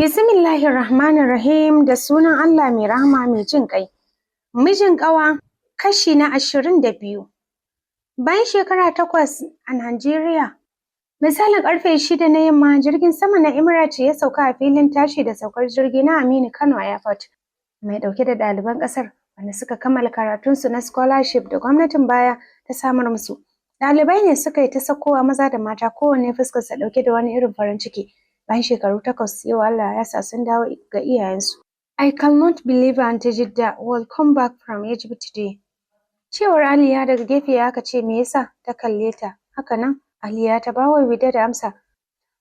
Bismillahirrahmanirrahim da sunan Allah mai rahama mai jin ƙai. Mijin ƙawa kashi na 22. Bayan shekara 8 a Najeriya, misalin ƙarfe 6 na yamma jirgin sama na Emirates ya sauka a filin tashi da saukar jirgi na Aminu Kano Airport mai ɗauke da ɗaliban ƙasar wanda suka kammala karatunsu na scholarship da gwamnatin baya ta samar musu. Ɗalibai ne suka yi ta saukowa maza da mata kowanne fuskarsa ɗauke da wani irin farin ciki. Bayan shekaru 8 yau Allah ya sa sun dawo ga iyayensu. I cannot believe Aunty Jidda will come back from Egypt today. Cewar Aliya daga gefe aka ce me yasa ta kalle ta. Haka nan Aliya ta bawa Wida da amsa.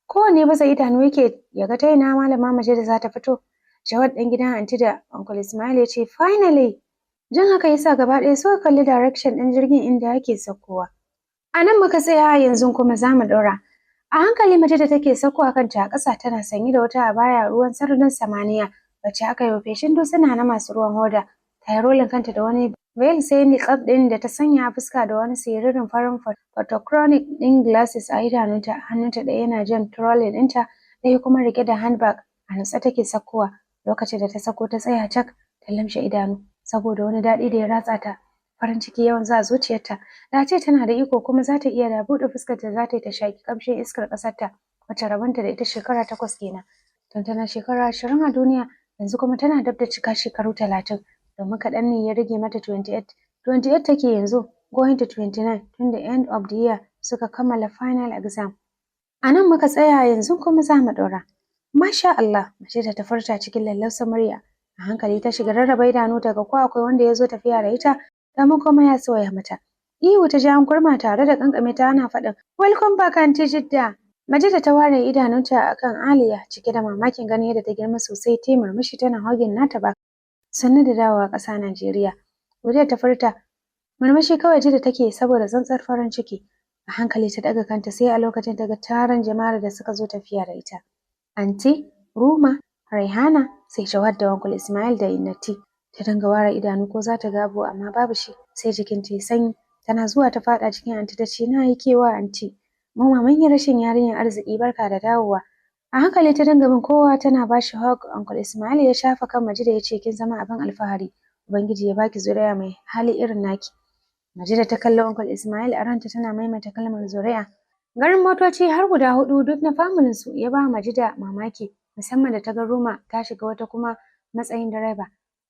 Kowanne baza idanu yake ya ga ta ina malama Majida za ta fito. Jawad ɗan gidan Aunty da Uncle Ismail ya ce finally. Jin haka yasa gaba ɗaya suka kalli direction ɗin jirgin inda yake saukowa. A nan muka tsaya yanzu kuma za mu ɗora. A hankali Majida take saukowa kanta a ƙasa tana sanye da wata abaya ruwan sararin samaniya wacce aka yi wa feshin dutsuna na masu ruwan hoda. Ta yi rolin kanta da wani veil sai niqab ɗin da ta sanya a fuska da wani siririn farin photochromic ɗin glasses a idanunta. Hannunta ɗaya yana jan trolley ɗinta ɗaya kuma riƙe da handbag. A nutse take saukowa. Lokacin da ta sauko ta tsaya cak ta limshe idanu saboda wani daɗi da ya ratsa ta. Farin ciki yawan za a zuciyarta. Da ce tana da iko kuma za ta iya da buɗe fuskarta za ta yi ta shaƙi ƙamshin iskar ƙasarta wacce rabonta da ita shekara 8 kenan. Tun tana shekara 20 a duniya yanzu kuma tana dab da cika shekaru 30 domin kaɗan ne ya rage mata 28. 28 take yanzu going to 29 tun da end of the year suka kammala final exam. A nan muka tsaya yanzu kuma za mu ɗora. Masha Allah, mace da ta furta cikin lallausan murya. A hankali ta shiga rarraba idanu daga ko akwai wanda ya zo tafiya da ita. Damun kuma ya soya mata. Ihu ta ja an kurma tare da kankame ta ana faɗin welcome back Aunty Jidda. Majida ta ware idanunta akan Aliya cike da mamakin ganin yadda ta girma sosai ta murmushi tana hogin nata ba. Sannu da dawowa ƙasa Najeriya. Wuriya ta furta murmushi kawai Jidda take saboda tsantsar farin ciki. A hankali ta ɗaga kanta sai a lokacin ta ga taron jama'ar da suka zo tafiya da ita. Aunty, Ruma, Raihana, sai Jawad da Uncle Ismail da Innati. Ta dinga ware idanu ko za ta ga abu amma babu shi sai jikinta ya sanyi. Tana zuwa ta faɗa cikin Aunty ta ce na yi kewa Aunty. Mu mun yi rashin yarinyar arziki barka da dawowa. A hankali ta dinga bin kowa tana ba shi hug. Uncle Ismail ya shafa kan Majida ya ce kin zama abin alfahari. Ubangiji ya baki zuriya mai hali irin naki. Majida ta kalli Uncle Ismail a ranta tana maimaita kalmar zuriya. Garin motoci har guda 4 duk na familin su ya ba Majida mamaki musamman da ta ga Ruma ta shiga wata kuma matsayin direba.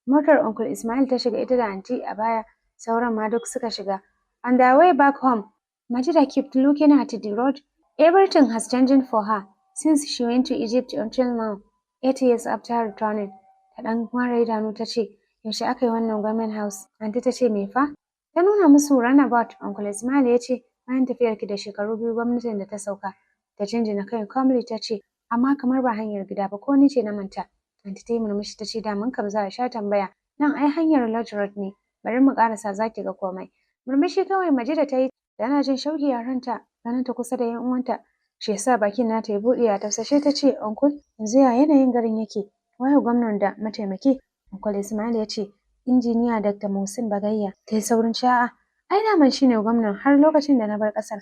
Motar Uncle Ismail ta shiga ita da Aunty a baya, sauran ma duk suka shiga. On their way back home, Majida kept looking at the road. Everything has changed for her since she went to Egypt until now, 8 years after returning. Ta ɗan ware idanu ta ce, yaushe aka yi wannan government house? Aunty ta ce, me fa? Ta nuna musu runabout. Uncle Ismail ya ce, bayan tafiyarki da shekaru 2 gwamnatin da ta sauka. Ta jinjina kai calmly ta ce, amma kamar ba hanyar gida ba ko ni ce na manta. Aunty ta yi murmushi ta ce daman kam za a sha tambaya. Nan ai hanyar Lodge Road ne. Bari mu ƙarasa za ki ga komai. Murmushi kawai Majida ta yi tana jin shauƙi a ranta ganin ta kusa da 'yan uwanta. Shi yasa bakin nata ya buɗe a tausashe ta ce uncle yanzu ya yanayin garin yake? Waye gwamnan da mataimaki? Uncle Ismail ya ce injiniya Dr. Muhsin Bagayya. Ta yi saurin a'a. Ai daman shi ne gwamnan har lokacin da na bar ƙasar.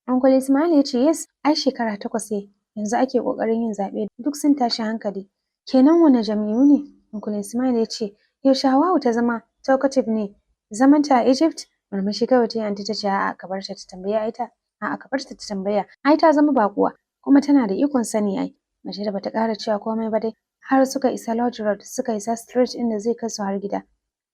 Uncle Ismail ya ce yes ai shekara 8 ne. Yanzu ake ƙoƙarin yin zaɓe duk sun tashi hankali. Kenan wane jam'iyyu ne? Uncle Ismail ya ce yaushe Hawwa'u ta zama talkative ne? Zamanta a Egypt? Murmushi kawai ta yi Aunty ta ce a'a ka bar ta ta tambaya ita. A'a ka bar ta ta tambaya. Ai ta zama baƙuwa kuma tana da ikon sani ai. Majida bata ƙara cewa komai ba dai har suka isa Lodge Road suka isa street inda zai kai su har gida.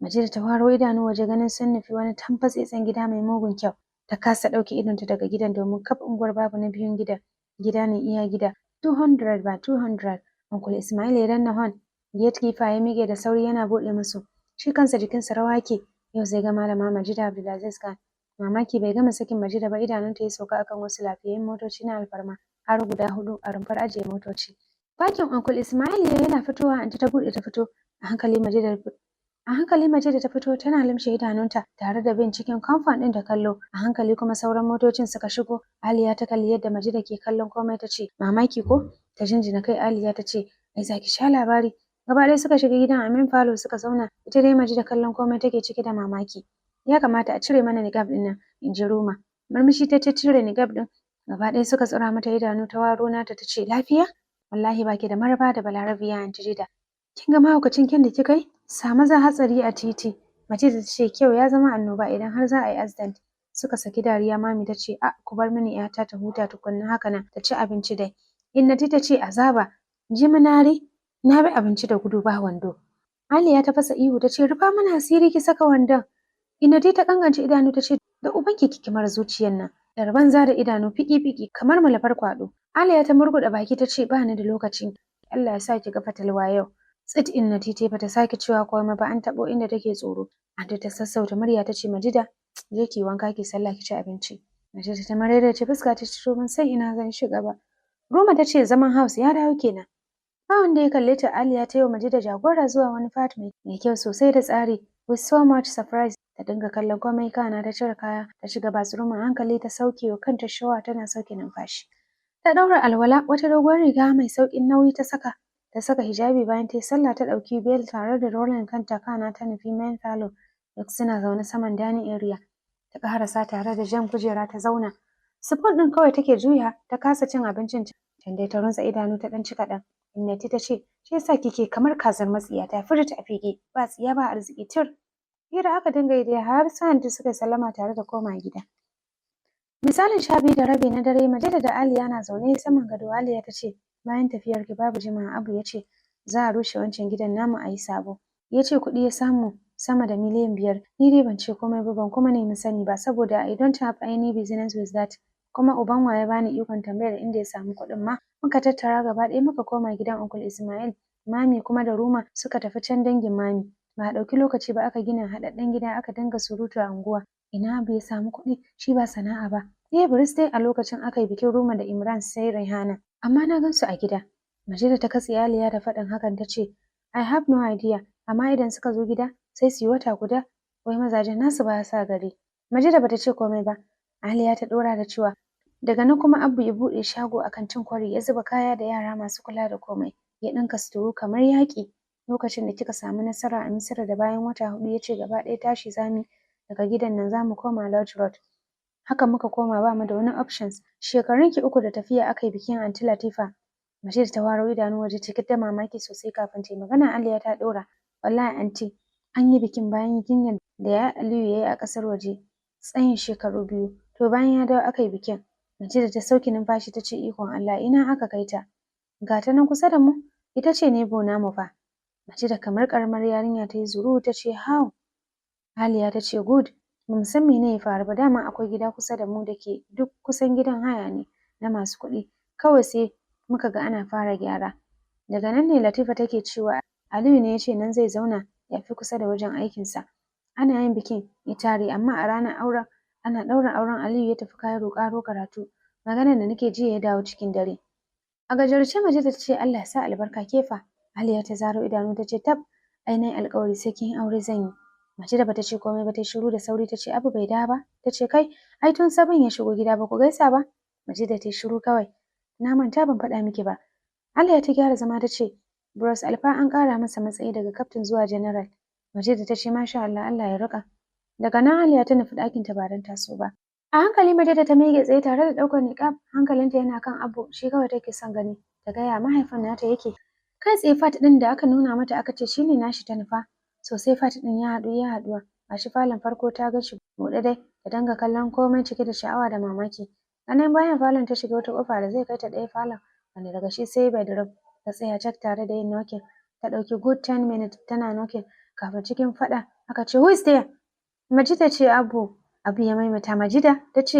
Majida ta waro idanu waje ganin sun nufi wani tamfatsetsen gida mai mugun kyau. Ta kasa ɗauke idonta daga gidan domin kaf unguwar babu na biyun gidan. Gida ne iya gida 200 by 200. Uncle Ismail ya danna hon. Gatekeeper ya miƙe da sauri yana buɗe musu. Shi kansa jikinsa rawa yake. Yau zai ga malama Majida Abdulaziz Khan. Mamaki bai gama sakin Majida ba idanunta ya sauka akan wasu lafiyayyun motoci na alfarma har guda 4 a rumfar ajiye motoci. Bakin Uncle Ismail yana fitowa Aunty ta buɗe ta fito. A hankali Majida ta fito tana limshe idanunta tare da bin cikin compound ɗin da kallo. A hankali kuma sauran motocin suka shigo. Aliya ta kalli yadda Majida ke kallon komai ta ce mamaki ko? Ta jinjina kai Aliya ta ce ai zaki sha labari. Gaba ɗaya suka shiga gidan a main falo suka zauna. Ita dai Majida kallon komai take cike da mamaki. Ya kamata a cire mana niqab ɗin nan, in ji Ruma. Murmushi ta cire niqab ɗin. Gaba ɗaya suka tsira mata idanu ta waro nata ta ce lafiya? wallahi baki da maraba da Balarabiya Anti Dida. Kin ga mahaukacin kyan da kika yi? Sa maza hatsari a titi. Majida ta ce kyau ya zama annoba idan har za a yi accident. Suka saki dariya. Mami ta ce a ku bar mini ‘yata ta huta tukunna haka nan ta ci abinci dai. Innati ta ce azaba jiminari na bi abinci da gudu ba wando. Aliya ta fasa ihu ta ce rufa mana asiri ki saka wandon. Innati ta kangance idanu ta ce da ubanki kiki mara zuciyar nan. Yar banza da idanu fiki-fiki kamar malafar kwado. Aliya ta murguɗa baki ta ce ba ni da lokacin. Allah ya sa ki ga fatalwa yau. Tsit Innati ta bata sake cewa komai ba an taɓo inda take tsoro. Anti ta sassauta murya ta ce Majida je ki wanka ki sallah ki ci abinci. Majida ta maraice fuska ta ce ban san ina zan shiga ba. Roma ta ce zaman house ya dawo kenan. Ba wanda ya kalle ta. Aliya ta yi wa Majida jagora zuwa wani fat mai kyau sosai da tsari with so much surprise. Ta dinga kallon komai kana ta cire kaya ta shiga bathroom a hankali ta sauke wa kanta shawa tana sauke numfashi. Ta ɗaura alwala wata doguwar riga mai sauƙin nauyi ta saka. Ta saka hijabi bayan ta yi sallah ta ɗauki bel tare da rolling kanta kana ta nufi main falo. Duk suna zaune saman dining area. Ta ƙarasa tare da jan kujera ta zauna. Spoon ɗin kawai take juya ta kasa cin abincin can dai ta runtse idanu ta ɗan ci kaɗan. Innati ta ce shi yasa kike kamar kazar matsiya ta furta a fige ba tsiya ba arziki tir. Hira aka dinga yi har sa'anti suka sallama tare da koma gida. Misalin 12:30 na dare Majida da Aliya na zaune saman gado. Aliya ta ce bayan tafiyar ki babu jimawa Abu ya ce za a rushe wancan gidan namu a yi sabo. Ya ce kuɗi ya samu sama da miliyan 5. Ni dai ban ce komai ba ban kuma nemi sani ba saboda I don't have any business with that. Kuma uban wa ya bani ikon tambayar inda ya samu kuɗin ma. Muka tattara gaba ɗaya muka koma gidan Uncle Ismail. Mami kuma da Ruma suka tafi can dangin Mami. Ba a ɗauki lokaci ba aka gina haɗaɗɗen gida aka dinga surutu a unguwa. Ina Abu ya samu kuɗi shi ba sana'a ba. Buris dai a lokacin aka yi bikin Ruma da Imran sai Raihana. Amma na gan su a gida. Majida ta katse Aliya da faɗin hakan ta ce I have no idea amma idan suka zo gida sai su yi wata guda wai mazajen nasu ba sa gari. Majida bata ce komai ba. Aliya ta ɗora da cewa daga nan kuma Abu ya buɗe shago a kantin kwari ya zuba kaya da yara masu kula da komai. Ya ɗinka suturu kamar yaƙi. Lokacin da kika samu nasara a Misira da bayan wata 4 ya ce gaba ɗaya tashi zami daga gidan nan zamu koma Lodge Road. Haka muka koma ba mu da wani options. Shekarunki 3 da tafiya aka yi bikin Aunty Latifa. Majida ta waro idanu waje cike da mamaki sosai kafin ta yi magana. Aliya ta ɗora wallahi Aunty an yi bikin bayan jinyar da ya Aliyu ya yi a ƙasar waje tsayin shekaru 2. To bayan ya dawo aka yi bikin. Majida ta sauke numfashi ta ce ikon Allah ina aka kai ta. Ga ta nan kusa da mu ita ce Nebo namu fa. Majida kamar ƙaramar yarinya ta yi zuru ta ce how. Aliya ta ce good. Ba mu san mene ya faru ba dama akwai gida kusa da mu da ke duk kusan gidan haya ne na masu kuɗi. Kawai sai muka ga ana fara gyara. Daga nan ne Latifa take cewa Aliyu ne ya ce nan zai zauna ya fi kusa da wajen aikinsa. Ana yin bikin ya tare amma a ranar auren ana ɗaura auren Aliyu ya tafi Cairo ƙaro karatu. Maganar da nake jiya ya dawo cikin dare. A gajarce Majida ta ce Allah ya sa albarka kefa. Aliya ta zaro idanu ta ce tab ai nayi alƙawari sai kin aure zan yi. Majida bata ce komai ba ta shiru da sauri ta ce Abu bai dawo ba. Ta ce kai ai tun sabon ya shigo gida ba ku gaisa ba. Majida ta yi shiru kawai. Na manta ban faɗa miki ba. Aliya ta gyara zama ta ce Bros Alfa an ƙara masa matsayi daga captain zuwa general. Majida ta ce masha Allah Allah ya riƙa. Daga nan Aliya ta nufi ɗakin ta ba don taso ba. A hankali Majida ta miƙe tsaye tare da ɗaukar niƙab. Hankalinta yana kan Abu shi kawai take son gani. Ta gaya mahaifin nata yake. Kai tsaye fat ɗin da aka nuna mata aka ce shine nashi ta nufa. Sosai fat ɗin ya haɗuwa. Gashi falon farko ta ga shi buɗe dai ta dinga kallon komai cike da sha'awa da mamaki. Ganin bayan falon ta shiga wata ƙofa da zai kai ta ɗaya falon wanda daga shi sai bedroom. Ta tsaya cak tare da yin knocking. Ta ɗauki good 10 minutes tana knocking kafin cikin faɗa aka ce who is there? Majida ce Abu. Abu ya maimaita Majida ta ce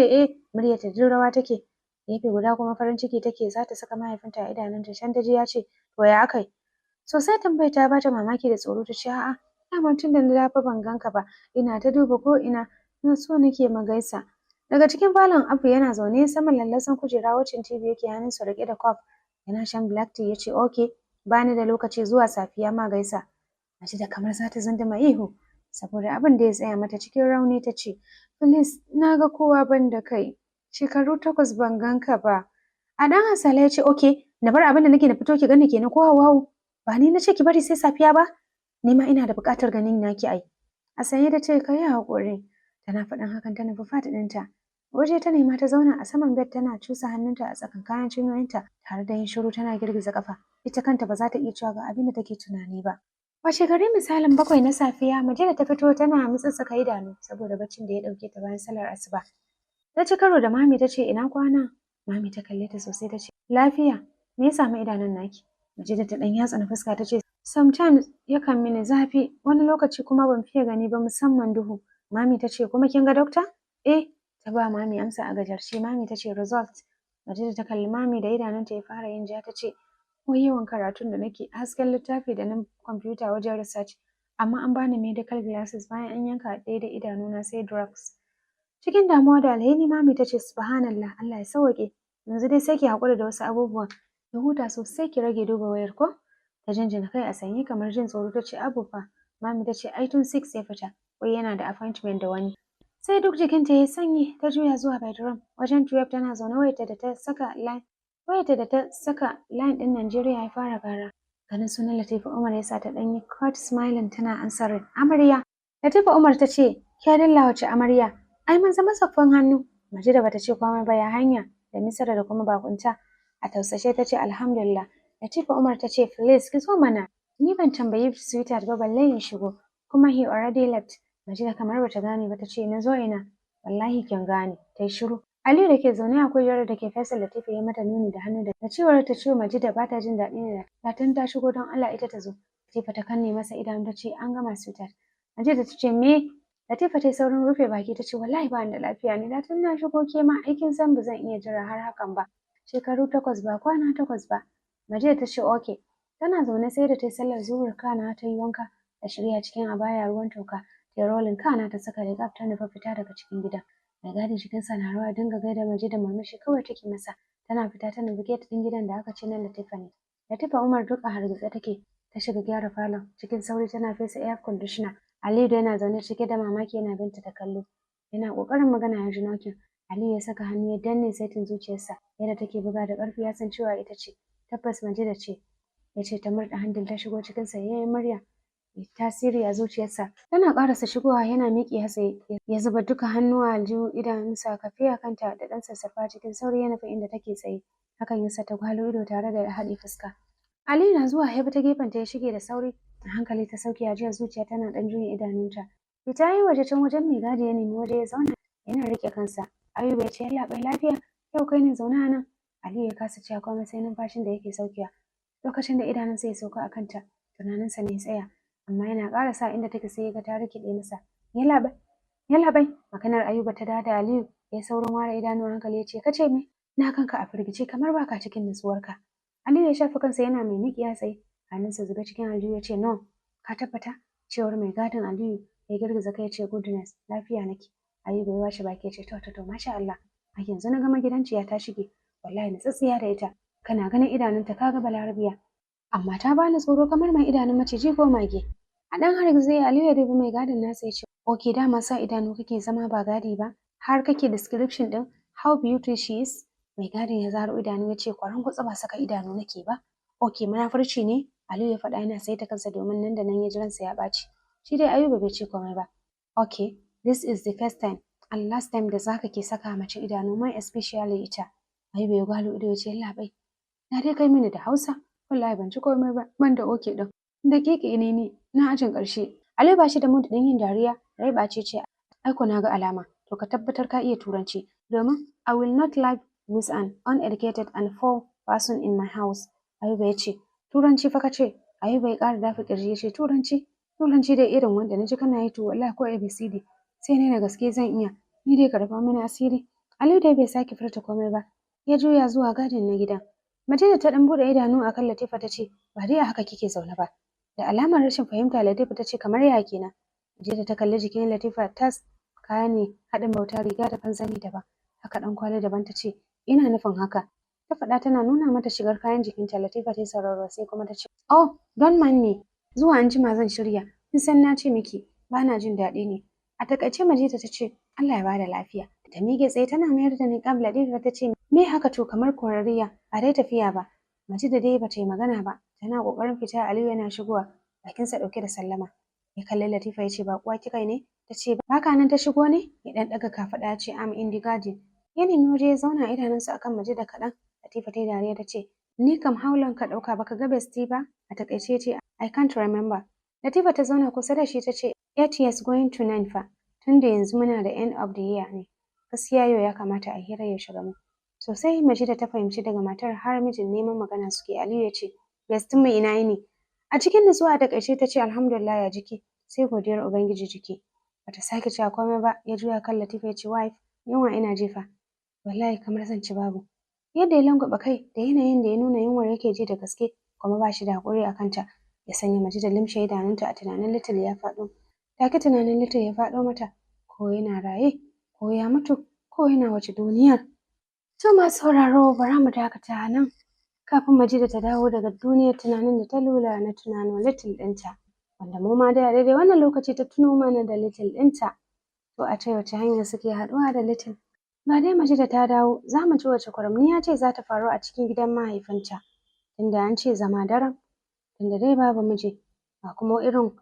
muryarta duk rawa take. Gefe guda kuma farin ciki take za ta saka mahaifinta a idanunta can ta ji ya ce to ya akai? Sosai tambayar ta bata mamaki da tsoro ta ce a'a dama tun da na dawo ban ganka ba ina ta duba ko ina na so nake mu gaisa. Daga cikin falon Abu yana zaune saman lallasan kujera wacce TV yake hannunsa riƙe da cup yana shan black tea ya ce okay bani da lokaci zuwa safiya ma gaisa. Majida kamar za ta zunduma ihu saboda abin da ya tsaya mata cikin rauni ta ce please na ga kowa ban da kai shekaru 8 ban ganka ba. A dan hasala ya ce okay na bar abin da nake na fito ki gani kenan ko hawau ba ni na ce ki bari sai safiya ba ni ma ina da buƙatar ganin naki ai. A sanye ta ce kai haƙuri tana faɗin hakan ta nufi fat ɗinta. Waje ta nema ta zauna a saman bed tana cusa hannunta a tsakankanin cinyoyinta tare da yin shiru tana girgiza kafa. Ita kanta ba za ta iya cewa ga abin da take tunani ba. Washe gari misalin 7 na safiya, Majida ta fito tana mutsutsuka idanu saboda baccin da ya ɗauke ta bayan sallar asuba. Ta ci karo da Mami ta ce ina kwana? Mami ta kalle ta sosai ta ce lafiya, me ya samu idanun naki? Majida ta ɗan yatsa na fuska ta ce sometimes yakan mini zafi wani lokaci kuma ban fiye gani ba musamman duhu. Mami ta ce kuma kin ga dokta? Eh, ta ba Mami amsa a gajarce. Mami ta ce result. Majida ta kalli Mami da idanunta ya fara yin ja ta ce wai yawan karatun da nake hasken littafi da na kwamfuta wajen research amma an bani medical glasses bayan an yanka ɗaya da idanuna sai drugs. Cikin damuwa da alheri Mami ta ce subhanallah Allah ya sauke. Yanzu dai sai ki haƙura da wasu abubuwan. Ki huta sosai ki rage duba wayar ko? Ta jinjina kai a sanye kamar jin tsoro ta ce abu fa. Mami ta ce ai tun 6 ya fita. Wai yana da appointment da wani. Sai duk jikinta ya yi sanyi ta juya zuwa bedroom. Wajen 12 tana zaune wayarta da ta saka line ɗin Najeriya ya fara ƙara. Ganin sunan Latifa Umar ya sa ta ɗan yi quiet smiling tana ansar amarya. Latifa Umar ta ce ke dalla wace amarya? Ai mun zama tsoffin hannu. Majida bata ce komai ba ya hanya da Misra da kuma bakunta. A tausashe ta ce alhamdulillah. Latifa Umar ta ce please ki zo mana. Ni ban tambayi sweetheart ba balle in shigo. Kuma he already left. Majida kamar bata gane ba ta ce na zo ina. Wallahi kin gane. Ta yi shiru. Aliyu da ke zaune a kujerar da ke Faisal Latifa ya mata nuni da hannu da cewar ta ce Majida ba ta jin daɗi ne da tun ta shigo don Allah ita ta zo. Latifa ta kanne masa idanu ta ce an gama sweetheart. Majida ta ce me? Latifa ta yi saurin rufe baki ta ce wallahi ba ni da lafiya ne da tun na shigo ke ma aikin san ba zan iya jira har hakan ba. Shekaru 8 ba kwana 8 ba. Majida ta ce okay. Tana zaune sai da ta yi sallar zuhur kana ta yi wanka ta shirya cikin abaya ruwan toka. Ta yi rolling kana ta saka riga ta nufa fita daga cikin gidan. Mai gadi jikinsa na rawa dinga gaida Majida murmushi kawai take masa. Tana fita ta nufi gate ɗin gidan da aka ce na Latifa ne. Latifa Umar duk a hargitse take. Ta shiga gyara falon. Cikin sauri tana fesa air conditioner. Aliyu yana zaune cike da mamaki yana binta da kallo. Yana ƙoƙarin magana ya ji nokin. Aliyu ya saka hannu ya danne saitin zuciyarsa. Yadda take buga da ƙarfi ya san cewa ita ce. Tabbas Majida ce. Ya ce ta murɗa handil ta shigo cikin sayayyen murya. Tasiri a zuciyarsa. Tana ƙarasa shigowa yana miƙe hatsaye. Ya zuba duka hannuwa aljihu idanunsa kafe a kanta da ɗan sassafa cikin sauri ya nufi inda take tsaye. Hakan ya sa ta gwalo ido tare da haɗe fuska. Aliyu na zuwa ya bi ta gefenta ya shige da sauri. A hankali ta sauke ajiyar zuciya tana ɗan juya idanunta. Fita yi waje can wajen mai gadi ya nemi waje ya zauna yana riƙe kansa. Ayuba ya ce yallaɓai lafiya yau kai ne zaune a nan. Aliyu ya kasa cewa komai sai numfashin da yake saukewa. Lokacin da idanunsa ya sauka a kanta tunaninsa ne ya tsaya. Amma yana ƙara sa inda take sai ya ga ta rikiɗe masa. Yallaɓai maganar Ayuba ta da Aliyu ya saurin ware idanu hankali ya ce kace me? Na kanka a firgice kamar baka cikin nutsuwarka. Aliyu ya shafa kansa yana mai miƙiya tsaye. Hannunsa zube cikin aljihu ya ce no ka tabbata cewar mai gadin Aliyu ya girgiza kai ya ce goodness lafiya nake. Ayuba ya washe baki ya ce to masha Allah. A yanzu na gama gidanciya ta shige wallahi na tsatsiya da ita. Kana ganin idanunta kaga balarabiya. Amma ta bani tsoro kamar mai idanun maciji ko mage. A ɗan hargitse Aliyu ya dubi mai gadin nasa ya ce okay dama sa idanu kake zama ba gadi ba har kake description ɗin how beautiful she is. Mai gadin ya zaro idanu ya ce kwaran kwatsa ba saka idanu nake ba. Okay munafurci ne? Aliyu ya faɗa yana saita kansa domin nan da nan ya ji ransa ya ɓaci. Shi dai Ayuba bai ce komai ba. Okay, this is the first time and last time da zaka ke saka mace idanu mai especially ita. Ayuba ya gwalo ido ya ce yallaɓai. Na dai kai mini da Hausa. Wallahi ban ci komai ba ban da okay ɗin. Daƙiƙi ne ni na ajin ƙarshe. Aliyu ba shi da mood ɗin yin dariya. Rai ɓace ce aiko na ga alama. To ka tabbatar ka iya turanci domin I will not live with an uneducated and poor person in my house. Ayuba ya ce turanci fa kace. Ayuba ya ƙara dafa ƙirji ya ce turanci dai irin wanda na ji kana yi to wallahi ko ABCD sai ne da gaske zan iya. Ni dai ka rufa mini asiri. Aliyu dai bai sake furta komai ba. Ya juya zuwa gadin na gidan. Majida ta ɗan buɗe idanu a kan Latifa ta ce ba dai a haka kike zaune ba. Da alamar rashin fahimta Latifa ta ce kamar ya kenan. Majida ta kalli jikin Latifa tas kaya ne haɗin bauta riga da fanzani daban. Haka ɗan kwali daban ta ce ina nufin haka. Ta faɗa tana nuna mata shigar kayan jikinta. Latifa ta yi sauraro sai kuma ta ce oh don't mind me. Zuwa anjima zan shirya. Kin san na ce miki ba na jin daɗi ne. A takaice Majida ta ce Allah ya bada lafiya. Ta miƙe tsaye tana mayar da niƙab. Latifa ta ce me haka to kamar korariya a dai tafiya ba. Majida dai bata yi magana ba. Tana ƙoƙarin fita Aliyu yana shigowa bakinsa ɗauke da sallama. Ya kalli Latifa ya ce baƙuwa kika ne? Ta ce baka nan ta shigo ne? Ya ɗan ɗaga kafaɗa ya ce am in the garden. Ya nemi waje ya zauna idanunsa akan Majida kaɗan. Latifa ta yi dariya ta ce ni kam haulan ka ɗauka baka ga bestie ba? A taƙaice ya ce I can't remember. Latifa ta zauna kusa da shi ta ce 8 years going to 9 fa. Tunda yanzu muna da end of the year ne. Gaskiya yau ya kamata a hira ya shiga mu. Sosai Majida ta fahimci daga matar har mijin neman magana suke. Aliyu ya ce bestie mu ina yini? A cikin nutsuwa a taƙaice ta ce alhamdulillah ya jiki. Sai godiyar Ubangiji jiki. Bata sake cewa komai ba. Ya juya kan Latifa ya ce wife yunwa ina jifa. Wallahi kamar zan ci babu. Yadda ya langwaɓa kai da yanayin da ya nuna yunwar yake ji da gaske kuma ba shi da haƙuri a kanta ya sanya Majida limshe idanunta a tunanin Little ya faɗo. Take tunanin Little ya faɗo mata ko yana raye ko ya mutu ko yana wace duniyar. To masu sauraro bara mu dakata nan kafin Majida ta dawo daga duniyar tunanin da ta lula na tunanin Little ɗinta. Wanda mu ma da daidai wannan lokaci ta tuno mana da Little ɗinta. To a ta wace hanya suke haɗuwa da Little? Ga dai Majida ta dawo, za mu ji wace kwaramniya ce za ta faru a cikin gidan mahaifinta. Tunda an ce zama daram, tunda dai babu miji, ba kuma irin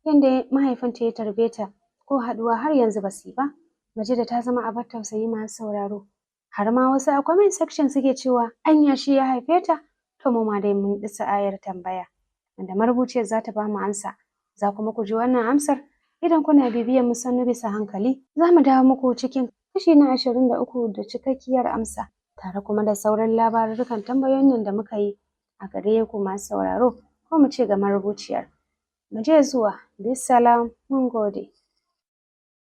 yadda mahaifinta ya tarbe ta ko haɗuwa har yanzu ba su yi ba. Majida ta zama abar tausayi masu sauraro. Har ma wasu a comment section suke cewa anya shi ya haife ta? To mu ma dai mun ɗisa ayar tambaya. Wanda marubuciyar za ta ba mu amsa. Za kuma ku ji wannan amsar idan kuna bibiyar mu sannu bisa hankali. Za mu dawo muku cikin kashi na 23 da cikakkiyar amsa tare kuma da sauran labarurrukan tambayoyin nan da muka yi a gare ku masu sauraro ko mu ce ga marubuciyar. Mu je zuwa bisalam mun gode.